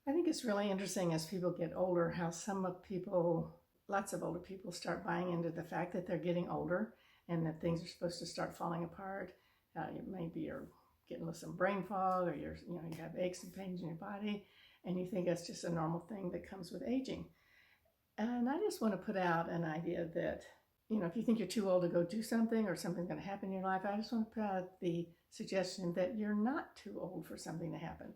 I think it's really interesting as people get older how lots of older people start buying into the fact that they're getting older and that things are supposed to start falling apart. Maybe you're getting with some brain fog, or you have aches and pains in your body, and you think that's just a normal thing that comes with aging. And I just want to put out an idea that, if you think you're too old to go do something or something's going to happen in your life, I just want to put out the suggestion that you're not too old for something to happen.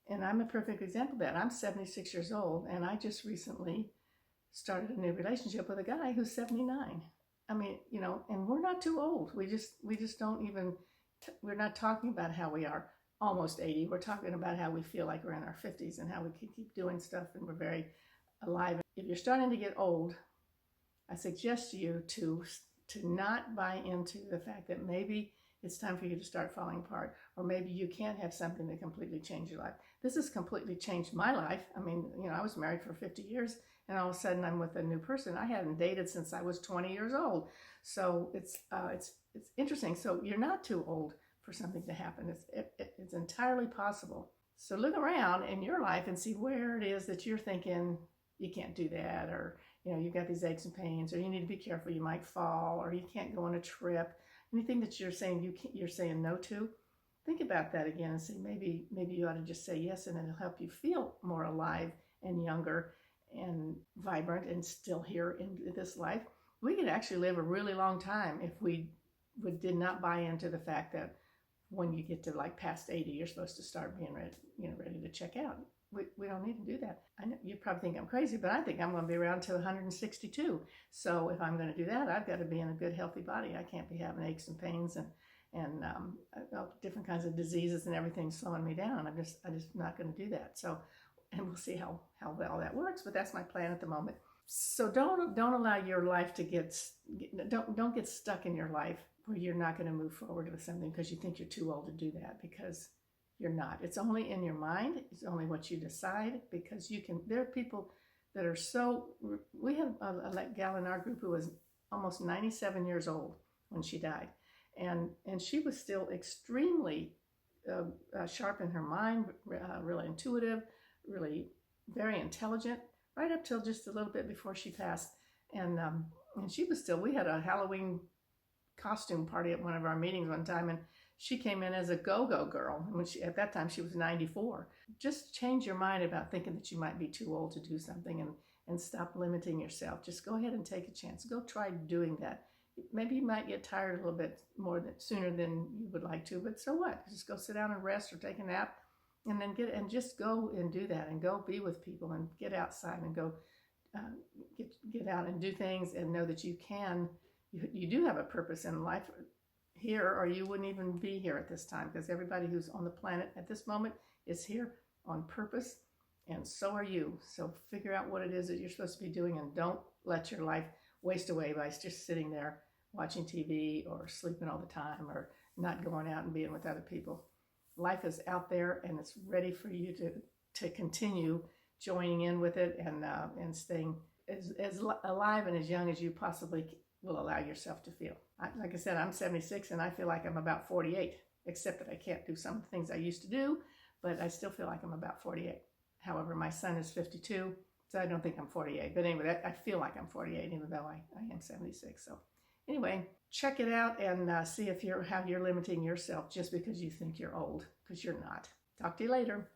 And I'm a perfect example of that. I'm 76 years old, and I just recently started a new relationship with a guy who's 79. I mean, and we're not too old. We just don't even, we're not talking about how we are almost 80. We're talking about how we feel like we're in our 50s and how we can keep doing stuff and we're very alive. If you're starting to get old, I suggest to you to not buy into the fact that maybe it's time for you to start falling apart, or maybe you can't have something that completely change your life. This has completely changed my life. I mean, I was married for 50 years, and all of a sudden I'm with a new person. I hadn't dated since I was 20 years old. So it's interesting. So you're not too old for something to happen. It's entirely possible. So look around in your life and see where it is that you're thinking you can't do that, or you've got these aches and pains, or you need to be careful, you might fall, or you can't go on a trip. Anything that you're saying you're saying no to, think about that again and say maybe you ought to just say yes, and it'll help you feel more alive and younger and vibrant and still here in this life. We could actually live a really long time if we did not buy into the fact that when you get to like past 80, you're supposed to start being ready to check out. We don't need to do that. I know you probably think I'm crazy, but I think I'm going to be around till 162. So if I'm going to do that, I've got to be in a good, healthy body. I can't be having aches and pains and different kinds of diseases and everything slowing me down. I'm just not going to do that. So, and we'll see how well that works. But that's my plan at the moment. So don't allow your life to don't get stuck in your life where you're not going to move forward with something because you think you're too old to do that, because you're not. It's only in your mind. It's only what you decide, because there are people that are we have a gal in our group who was almost 97 years old when she died. And she was still extremely sharp in her mind, really intuitive, really very intelligent, right up till just a little bit before she passed. And she was still, we had a Halloween costume party at one of our meetings one time, and she came in as a go-go girl. At that time, she was 94. Just change your mind about thinking that you might be too old to do something, and stop limiting yourself. Just go ahead and take a chance. Go try doing that. Maybe you might get tired a little bit sooner than you would like to, but so what? Just go sit down and rest or take a nap, and then just go and do that, and go be with people and get outside and go get out and do things, and know that you do have a purpose in life here, or you wouldn't even be here at this time, because everybody who's on the planet at this moment is here on purpose, and so are you. So figure out what it is that you're supposed to be doing, and don't let your life waste away by just sitting there watching TV or sleeping all the time or not going out and being with other people. Life is out there, and it's ready for you to continue joining in with it, and staying as alive and as young as you possibly will allow yourself to feel. Like I said, I'm 76 and I feel like I'm about 48, except that I can't do some things I used to do, but I still feel like I'm about 48. However, my son is 52, so I don't think I'm 48. But anyway, I feel like I'm 48, even though I am 76. So anyway, check it out and see how you're limiting yourself just because you think you're old, because you're not. Talk to you later.